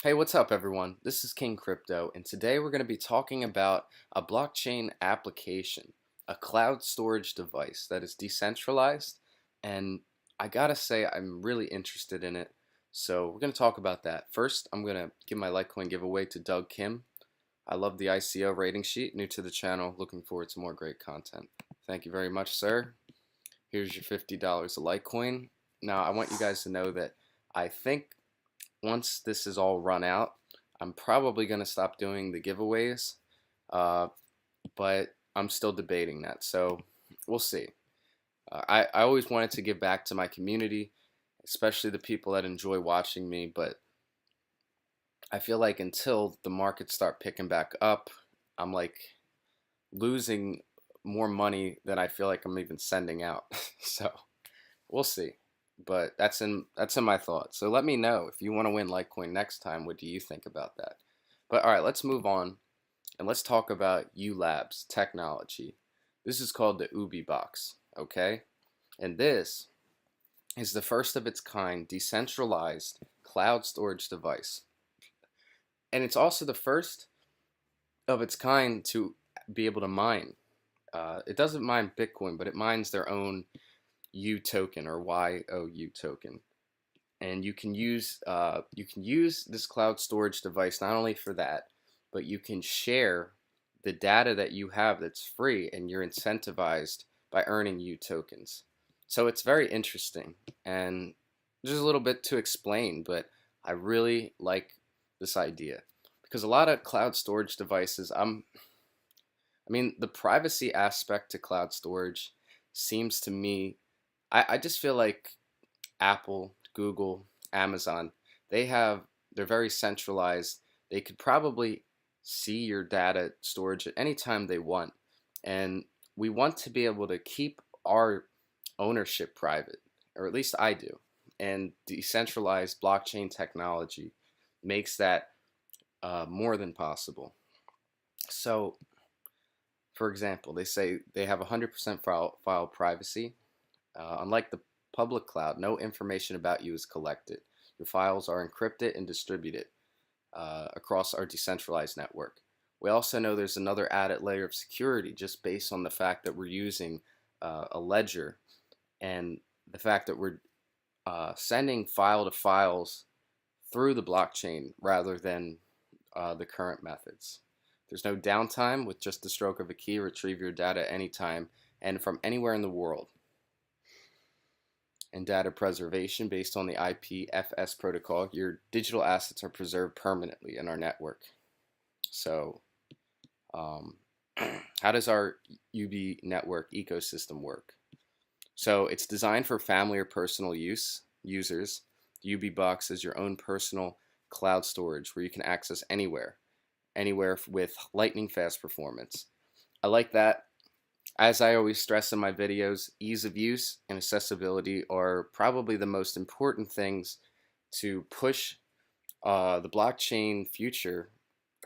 Hey, what's up, everyone? This is King Crypto, and today we're going to be talking about a blockchain application, a cloud storage device that is decentralized. And I gotta say, I'm really interested in it. So, we're going to talk about that. First, I'm going to give my Litecoin giveaway to Doug Kim. I love the ICO rating sheet, new to the channel, looking forward to more great content. Thank you very much, sir. Here's your $50 of Litecoin. Now, I want you guys to know that I think once this is all run out, I'm probably going to stop doing the giveaways, uh, but I'm still debating that. So we'll see. I always wanted to give back to my community, especially the people that enjoy watching me, but I feel like until the markets start picking back up, I'm like losing more money than I feel like I'm even sending out. So we'll see. But that's in my thoughts. So let me know if you want to win Litecoin next time. What do you think about that? But all right, let's move on and let's talk about U Labs technology. This is called the Ubbey box, okay? And this is the first of its kind decentralized cloud storage device. And it's also the first of its kind to be able to mine. It doesn't mine Bitcoin, but it mines their own U token or YOU token. And you can use this cloud storage device not only for that, but you can share the data that you have that's free, and you're incentivized by earning U tokens. So it's very interesting, and there's a little bit to explain, but I really like this idea because a lot of cloud storage devices, I mean, the privacy aspect to cloud storage seems to me, I just feel like Apple, Google, Amazon, they're very centralized. They could probably see your data storage at any time they want. And we want to be able to keep our ownership private, or at least I do. And decentralized blockchain technology makes that more than possible. So, for example, they say they have 100% file privacy. Unlike the public cloud, no information about you is collected. Your files are encrypted and distributed across our decentralized network. We also know there's another added layer of security just based on the fact that we're using a ledger, and the fact that we're sending file to files through the blockchain rather than the current methods. There's no downtime. With just the stroke of a key, retrieve your data anytime and from anywhere in the world. And data preservation based on the IPFS protocol, your digital assets are preserved permanently in our network. So, how does our Ubbey network ecosystem work? So, it's designed for family or personal users. The Ubbey box is your own personal cloud storage where you can access anywhere with lightning fast performance. I like that. As I always stress in my videos, ease of use and accessibility are probably the most important things to push the blockchain future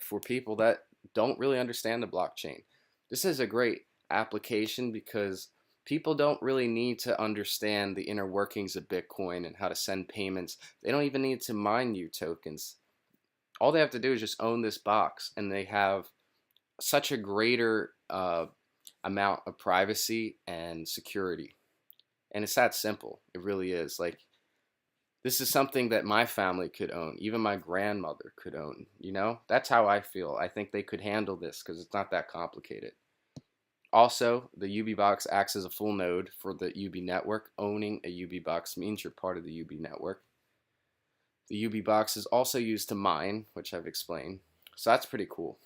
for people that don't really understand the blockchain. This is a great application because people don't really need to understand the inner workings of Bitcoin and how to send payments. They don't even need to mine U tokens. All they have to do is just own this box, and they have such a greater amount of privacy and security. And it's that simple. It really is. Like, this is something that my family could own. Even my grandmother could own. That's how I feel. I think they could handle this because it's not that complicated. Also, the Ubbey box acts as a full node for the Ubbey network. Owning a Ubbey box means you're part of the Ubbey network. The Ubbey box is also used to mine, which I've explained. So that's pretty cool.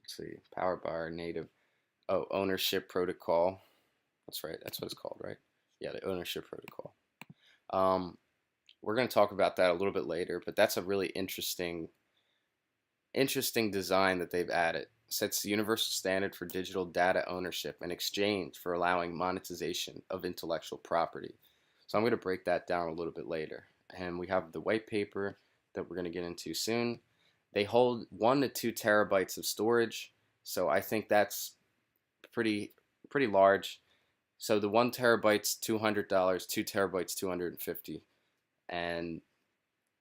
Let's see, powered by our native ownership protocol. That's right. That's what it's called, right? Yeah, the ownership protocol. We're going to talk about that a little bit later, but that's a really interesting design that they've added. It sets the universal standard for digital data ownership and exchange for allowing monetization of intellectual property. So I'm going to break that down a little bit later. And we have the white paper that we're going to get into soon. They hold 1 to 2 terabytes of storage, so I think that's pretty large. So the 1 terabyte's $200, 2 terabytes $250, and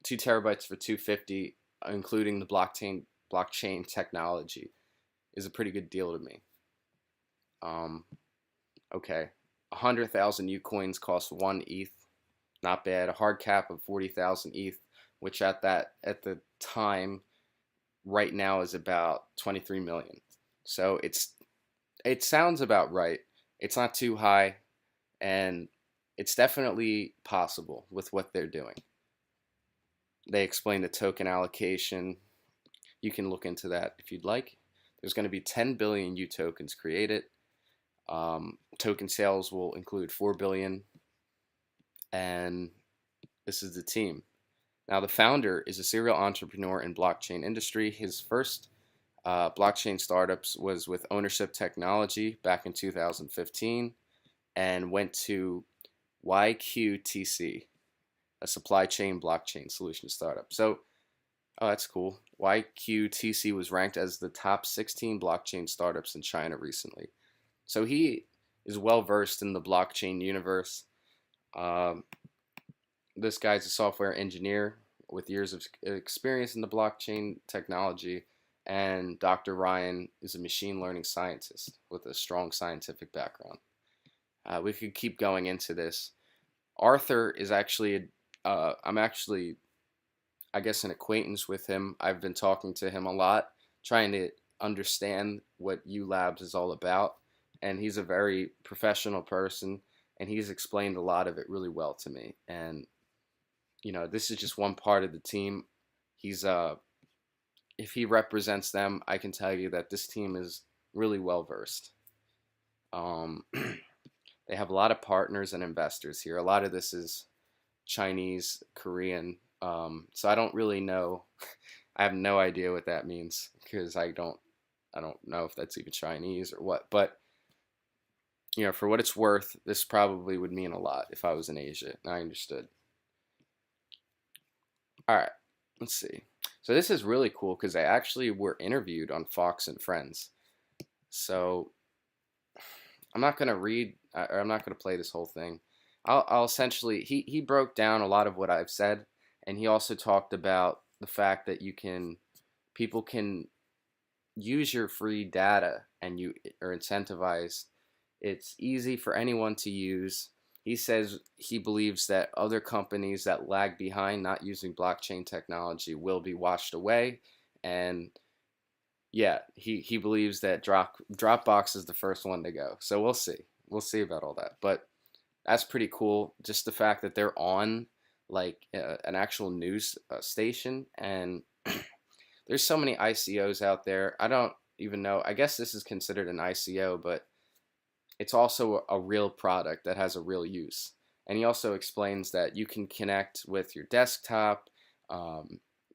2 terabytes for 250, including the blockchain technology, is a pretty good deal to me. Um, okay, 100,000 U coins cost 1 ETH, not bad. A hard cap of 40,000 ETH, which at the time right now is about 23 million. So it sounds about right. It's not too high, and it's definitely possible with what they're doing. They explain the token allocation. You can look into that if you'd like. There's going to be 10 billion U tokens created. Token sales will include 4 billion, and this is the team. Now, the founder is a serial entrepreneur in blockchain industry. His first blockchain startups was with Ownership Technology back in 2015, and went to YQTC, a supply chain blockchain solution startup. So, oh, that's cool. YQTC was ranked as the top 16 blockchain startups in China recently. So he is well versed in the blockchain universe. Um, this guy's a software engineer with years of experience in the blockchain technology, and Dr. Ryan is a machine learning scientist with a strong scientific background. We could keep going into this. Arthur is actually, I'm actually, I guess, an acquaintance with him. I've been talking to him a lot, trying to understand what U Labs is all about. And he's a very professional person, and he's explained a lot of it really well to me. And this is just one part of the team. He's if he represents them, I can tell you that this team is really well versed. They have a lot of partners and investors here. A lot of this is Chinese, Korean. So I don't really know. I have no idea what that means because I don't know if that's even Chinese or what. But for what it's worth, this probably would mean a lot if I was in Asia and I understood. All right, let's see. So this is really cool because they actually were interviewed on Fox and Friends. So I'm not gonna read, or I'm not gonna play this whole thing. I'll essentially, he broke down a lot of what I've said, and he also talked about the fact that people can use your free data and you are incentivized. It's easy for anyone to use. He says he believes that other companies that lag behind not using blockchain technology will be washed away. And yeah, he believes that Dropbox is the first one to go. So we'll see. We'll see about all that. But that's pretty cool. Just the fact that they're on like an actual news station. And there's so many ICOs out there. I don't even know. I guess this is considered an ICO, but it's also a real product that has a real use. And he also explains that you can connect with your desktop,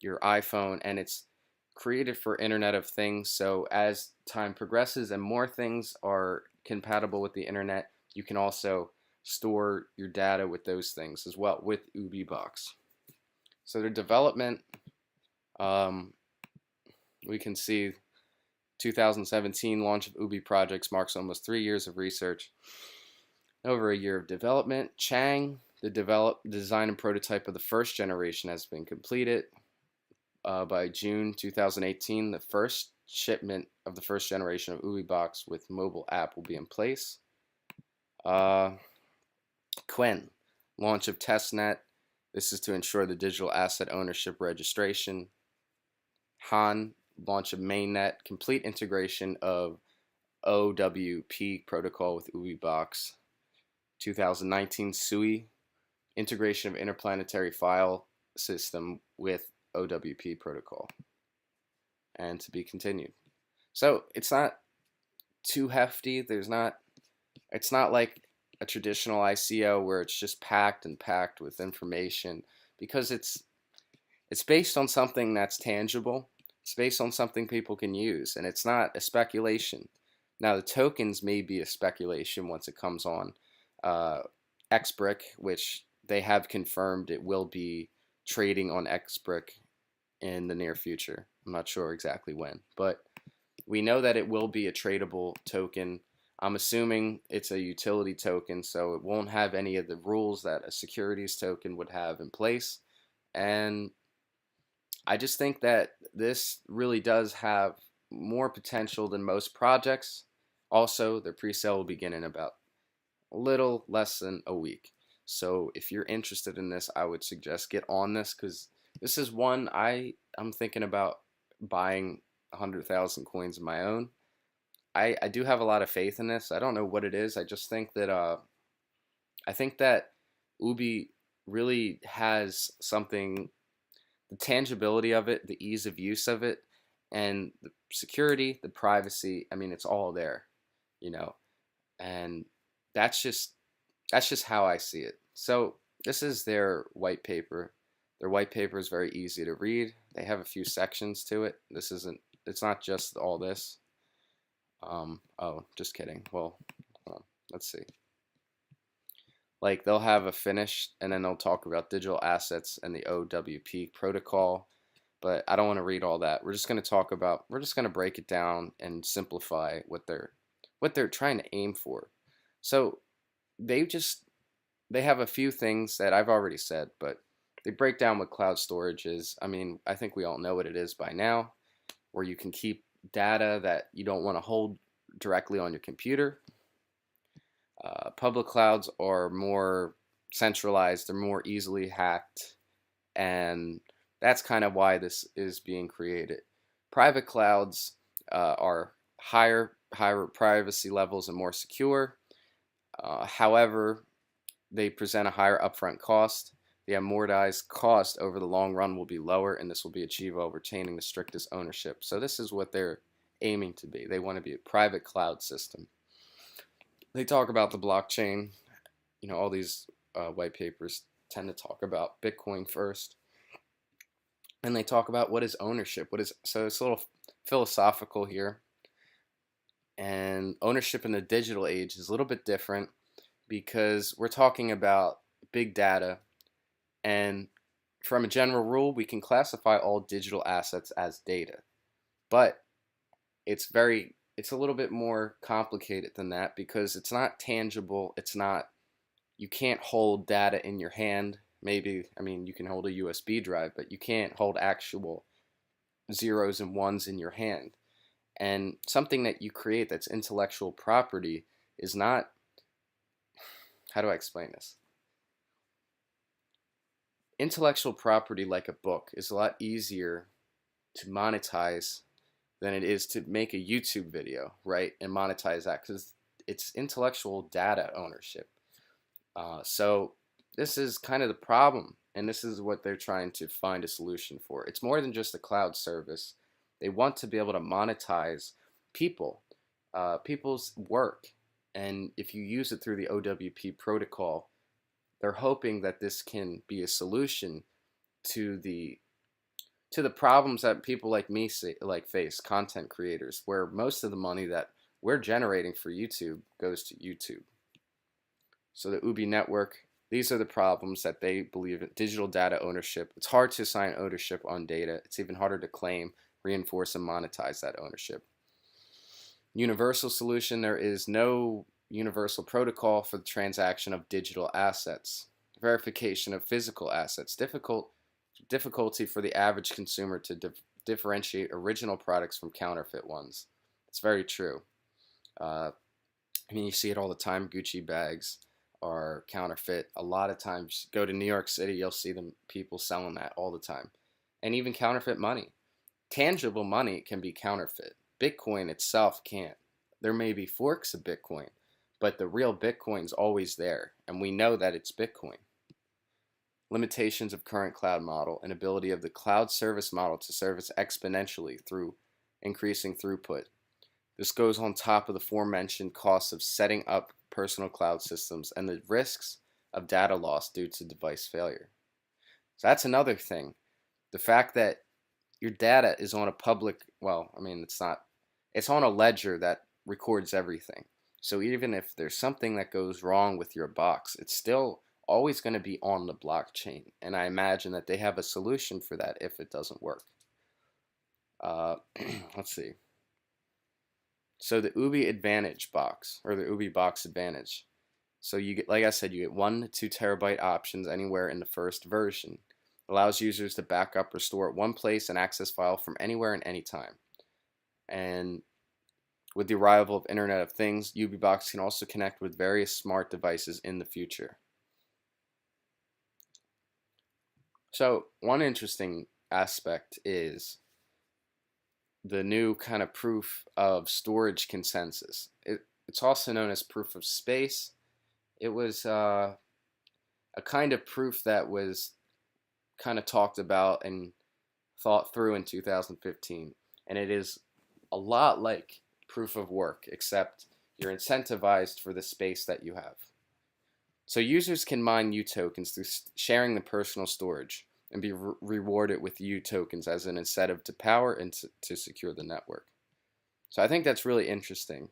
your iPhone, and it's created for Internet of Things. So as time progresses and more things are compatible with the internet, you can also store your data with those things as well with Ubbey Box. So their development, we can see 2017 launch of Ubbey projects marks almost 3 years of research, over a year of development. Chang, the design and prototype of the first generation has been completed. By June 2018, the first shipment of the first generation of Ubbey Box with mobile app will be in place. Quen, launch of testnet. This is to ensure the digital asset ownership registration. Han, launch of mainnet, complete integration of OWP protocol with Ubbey Box. 2019 SUI, integration of interplanetary file system with OWP protocol. And to be continued. So it's not too hefty. It's not like a traditional ICO where it's just packed with information, because it's based on something that's tangible. It's based on something people can use, and it's not a speculation. Now, the tokens may be a speculation once it comes on. XBrick, which they have confirmed it will be trading on XBrick in the near future. I'm not sure exactly when, but we know that it will be a tradable token. I'm assuming it's a utility token, so it won't have any of the rules that a securities token would have in place. And I just think that this really does have more potential than most projects. Also, the pre-sale will begin in about a little less than a week. So if you're interested in this, I would suggest get on this because this is one I'm thinking about buying 100,000 coins of my own. I do have a lot of faith in this. I don't know what it is. I just think that I think that Ubi really has something, the tangibility of it, the ease of use of it, and the security, the privacy. I mean, it's all there, you know, and that's just that's just how I see it. So this is their white paper. Their white paper is very easy to read. They have a few sections to it. It's not just all this. Oh, just kidding. Well, let's see. Like they'll have a finish and then they'll talk about digital assets and the OWP protocol, but I don't want to read all that. We're just going to break it down and simplify what they're trying to aim for. So they just they have a few things that I've already said, but they break down what cloud storage is. I mean, I think we all know what it is by now, where you can keep data that you don't want to hold directly on your computer. Public clouds are more centralized, they're more easily hacked, and that's kind of why this is being created. Private clouds are higher privacy levels and more secure. However, they present a higher upfront cost. The amortized cost over the long run will be lower, and this will be achieved while retaining the strictest ownership. So this is what they're aiming to be. They want to be a private cloud system. They talk about the blockchain. You know, all these white papers tend to talk about Bitcoin first. And they talk about what is ownership. So it's a little philosophical here. And ownership in the digital age is a little bit different because we're talking about big data. And from a general rule, we can classify all digital assets as data. But it's a little bit more complicated than that because it's not tangible. You can't hold data in your hand. Maybe, I mean, you can hold a USB drive, but you can't hold actual zeros and ones in your hand. And something that you create that's intellectual property is not, how do I explain this? Intellectual property, like a book, is a lot easier to monetize than it is to make a YouTube video, right? And monetize that because it's intellectual data ownership. So this is kind of the problem, and this is what they're trying to find a solution for. It's more than just a cloud service. They want to be able to monetize people's work, and if you use it through the OWP protocol, they're hoping that this can be a solution to the problems that people like me face, content creators, where most of the money that we're generating for YouTube goes to YouTube. So the Ubbey network, these are the problems that they believe in. Digital data ownership. It's hard to assign ownership on data. It's even harder to claim, reinforce, and monetize that ownership. Universal solution, there is no universal protocol for the transaction of digital assets. Verification of physical assets. Difficulty for the average consumer to differentiate original products from counterfeit ones. It's very true. I mean, you see it all the time. Gucci bags are counterfeit. A lot of times, go to New York City, you'll see people selling that all the time. And even counterfeit money. Tangible money can be counterfeit. Bitcoin itself can't. There may be forks of Bitcoin, but the real Bitcoin's always there, and we know that it's Bitcoin. Limitations of current cloud model and ability of the cloud service model to service exponentially through increasing throughput. This goes on top of the aforementioned costs of setting up personal cloud systems and the risks of data loss due to device failure. So that's another thing. The fact that your data is on a it's on a ledger that records everything. So even if there's something that goes wrong with your box, it's still always going to be on the blockchain. And I imagine that they have a solution for that if it doesn't work. Let's see. So the Ubbey Advantage box, or the Ubbey Box Advantage. So you get, like I said, you get 1 to 2 terabyte options anywhere in the first version. It allows users to back up or store at one place and access file from anywhere and anytime. And with the arrival of Internet of Things, UBbox can also connect with various smart devices in the future. So one interesting aspect is the new kind of proof of storage consensus. It's also known as proof of space. It was a kind of proof that was kind of talked about and thought through in 2015. And it is a lot like proof of work, except you're incentivized for the space that you have. So users can mine U tokens through sharing the personal storage and be rewarded with U tokens as an incentive to power and to secure the network. So I think that's really interesting.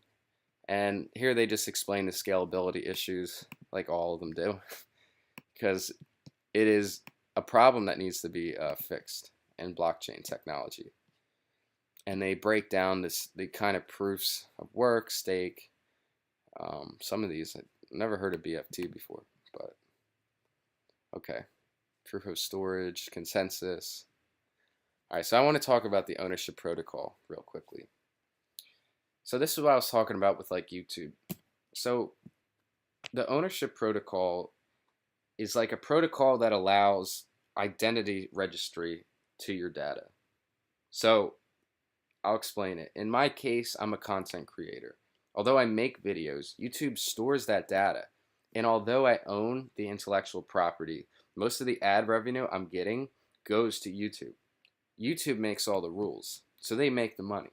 And here they just explain the scalability issues, like all of them do, because it is a problem that needs to be fixed in blockchain technology. And they break down the kind of proofs of work, stake. Some of these I've never heard of BFT before, but okay. Proof of storage, consensus. All right, so I want to talk about the ownership protocol real quickly. So this is what I was talking about with like YouTube. So the ownership protocol is like a protocol that allows identity registry to your data. So I'll explain it. In my case, I'm a content creator. Although I make videos, YouTube stores that data. And although I own the intellectual property, most of the ad revenue I'm getting goes to YouTube. YouTube makes all the rules, so they make the money.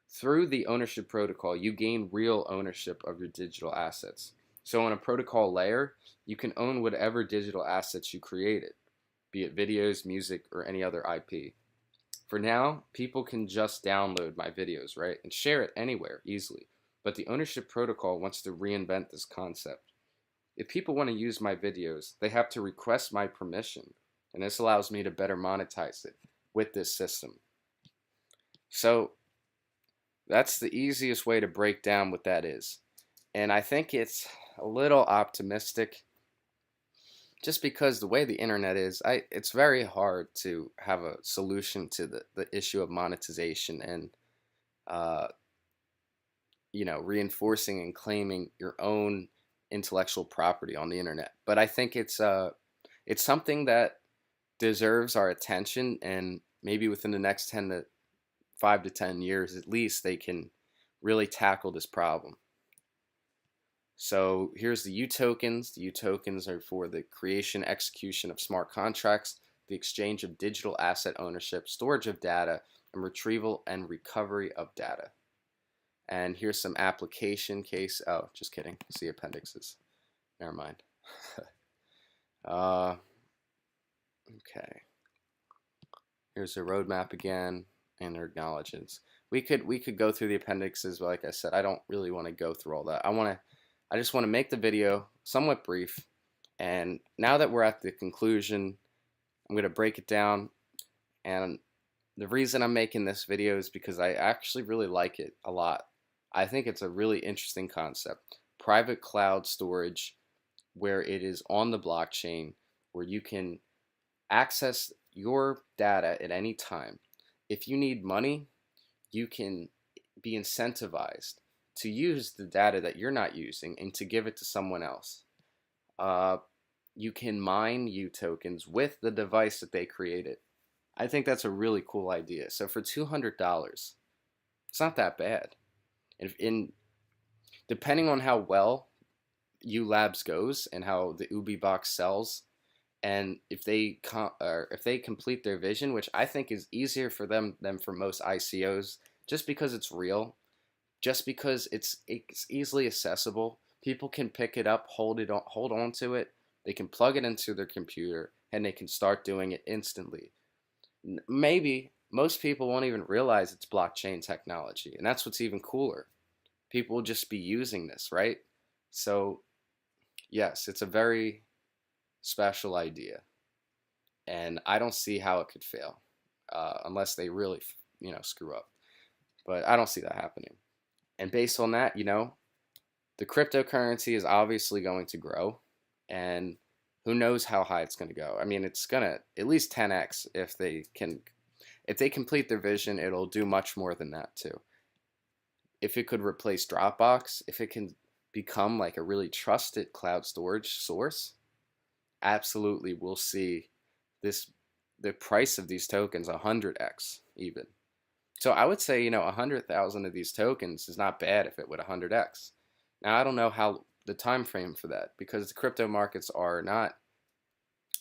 Through the ownership protocol, you gain real ownership of your digital assets. So on a protocol layer, you can own whatever digital assets you created, be it videos, music, or any other IP. For now, people can just download my videos, right, and share it anywhere easily. But the ownership protocol wants to reinvent this concept. If people want to use my videos, they have to request my permission, and this allows me to better monetize it with this system. So that's the easiest way to break down what that is. And I think it's a little optimistic just because the way the internet is, it's very hard to have a solution to the issue of monetization and reinforcing and claiming your own intellectual property on the internet. But I think it's something that deserves our attention, and maybe within the next 5 to 10 years at least, they can really tackle this problem. So here's the U tokens. The U tokens are for the creation, execution of smart contracts, the exchange of digital asset ownership, storage of data, and retrieval and recovery of data. And here's some application case. Oh, just kidding. See appendixes. Never mind. Okay. Here's the roadmap again, and their acknowledgements. We could go through the appendixes, but like I said, I don't really want to go through all that. I just want to make the video somewhat brief. And now that we're at the conclusion, I'm going to break it down. And the reason I'm making this video is because I actually really like it a lot. I think it's a really interesting concept. Private cloud storage, where it is on the blockchain, where you can access your data at any time. If you need money, you can be incentivized to use the data that you're not using and to give it to someone else. You can mine U tokens with the device that they created. I think that's a really cool idea. So for $200, it's not that bad. Depending on how well U Labs goes and how the Ubbey box sells, and if they complete their vision, which I think is easier for them than for most ICOs, just because it's real, just because it's easily accessible. People can pick it up, hold on to it. They can plug it into their computer, and they can start doing it instantly. Maybe most people won't even realize it's blockchain technology, and that's what's even cooler. People will just be using this, right? So, yes, it's a very special idea, and I don't see how it could fail, unless they really, screw up. But I don't see that happening. And based on that, the cryptocurrency is obviously going to grow, and who knows how high it's going to go. I mean, it's going to at least 10x if they complete their vision, it'll do much more than that too. If it could replace Dropbox, if it can become like a really trusted cloud storage source, absolutely we'll see this the price of these tokens 100x even. So I would say, 100,000 of these tokens is not bad if it would 100x. Now I don't know how the time frame for that, because the crypto markets are not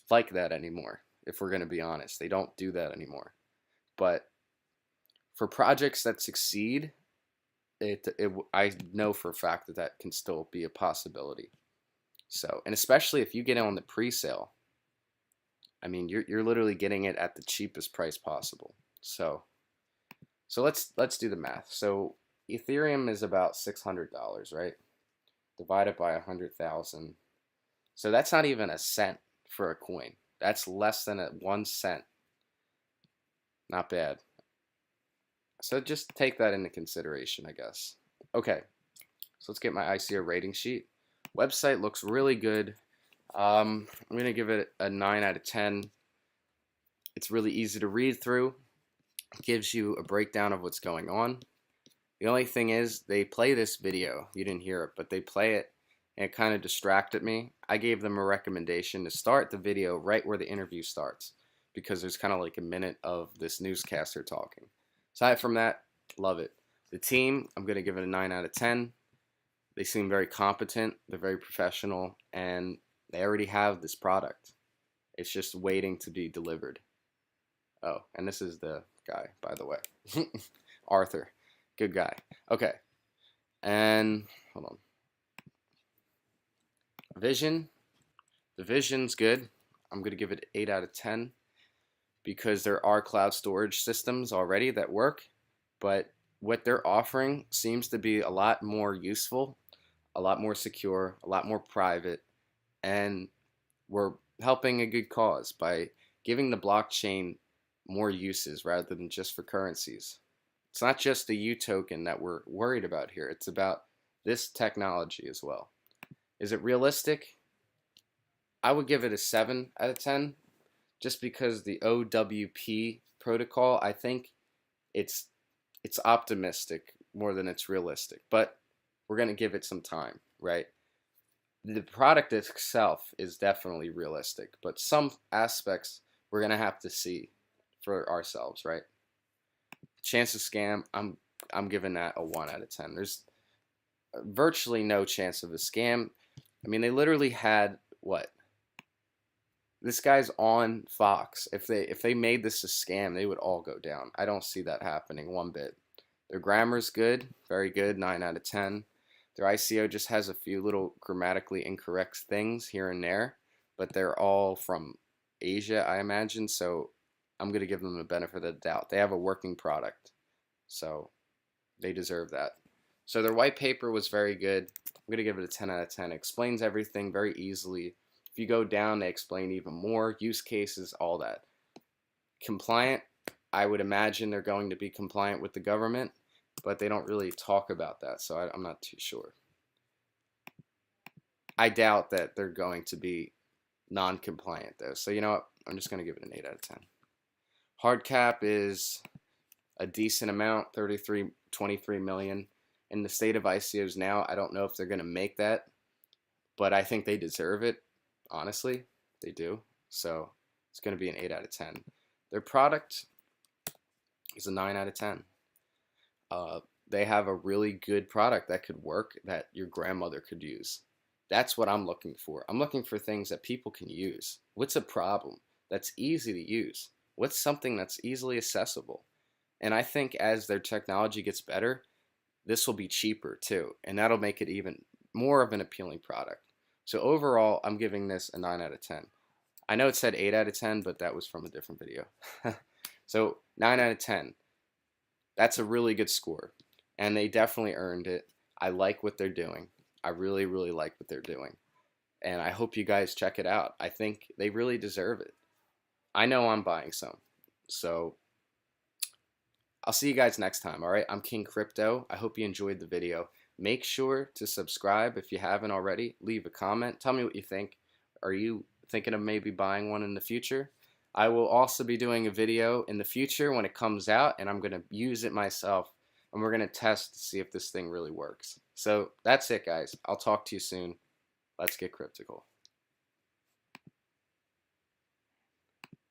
like that anymore. If we're going to be honest, they don't do that anymore. But for projects that succeed, I know for a fact that that can still be a possibility. So, and especially if you get it on the pre-sale, I mean, you're literally getting it at the cheapest price possible. So let's do the math. So Ethereum is about $600, right? Divided by 100,000. So that's not even a cent for a coin. That's less than 1 cent. Not bad. So just take that into consideration, I guess. Okay, so let's get my ICO rating sheet. Website looks really good. I'm going to give it a 9 out of 10. It's really easy to read through. It gives you a breakdown of what's going on. The only thing is they play this video. You didn't hear it, but they play it, and it kind of distracted me. I gave them a recommendation to start the video right where the interview starts, because there's kind of like a minute of this newscaster talking. Aside from that, love it. The team, I'm going to give it a 9 out of 10. They seem very competent, they're very professional, and they already have this product. It's just waiting to be delivered. Oh, and this is the guy, by the way. Arthur. Good guy. Okay. And hold on. Vision. The vision's good. I'm going to give it 8 out of 10 because there are cloud storage systems already that work, but what they're offering seems to be a lot more useful, a lot more secure, a lot more private, and we're helping a good cause by giving the blockchain more uses rather than just for currencies. It's not just the U token that we're worried about here. It's about this technology as well. Is it realistic? I would give it a 7 out of 10 just because the OWP protocol, I think it's optimistic more than it's realistic. But we're going to give it some time, right? The product itself is definitely realistic, but some aspects we're going to have to see for ourselves, right? Chance of scam, I'm giving that a 1 out of 10. There's virtually no chance of a scam. I mean, they literally had what? This guy's on Fox. If they made this a scam, they would all go down. I don't see that happening one bit. Their grammar's good, very good, 9 out of 10. Their ICO just has a few little grammatically incorrect things here and there, but they're all from Asia, I imagine, so I'm going to give them the benefit of the doubt. They have a working product, so they deserve that. So their white paper was very good. I'm going to give it a 10 out of 10. It explains everything very easily. If you go down, they explain even more, use cases, all that. Compliant, I would imagine they're going to be compliant with the government, but they don't really talk about that, so I'm not too sure. I doubt that they're going to be non-compliant, though. So you know what? I'm just going to give it an 8 out of 10. Hard cap is a decent amount, 23 million. In the state of ICOs now, I don't know if they're going to make that, but I think they deserve it. Honestly, they do. So it's going to be an 8 out of 10. Their product is a 9 out of 10. They have a really good product that could work, that your grandmother could use. That's what I'm looking for. I'm looking for things that people can use. What's a problem that's easy to use? What's something that's easily accessible? And I think as their technology gets better, this will be cheaper too, and that'll make it even more of an appealing product. So overall, I'm giving this a 9 out of 10. I know it said 8 out of 10, but that was from a different video. So 9 out of 10. That's a really good score, and they definitely earned it. I like what they're doing. I really, really like what they're doing, and I hope you guys check it out. I think they really deserve it. I know I'm buying some, so I'll see you guys next time. All right, I'm King Crypto. I hope you enjoyed the video. Make sure to subscribe if you haven't already. Leave a comment. Tell me what you think. Are you thinking of maybe buying one in the future? I will also be doing a video in the future when it comes out, and I'm going to use it myself, and we're going to test to see if this thing really works. So that's it, guys. I'll talk to you soon. Let's get cryptical.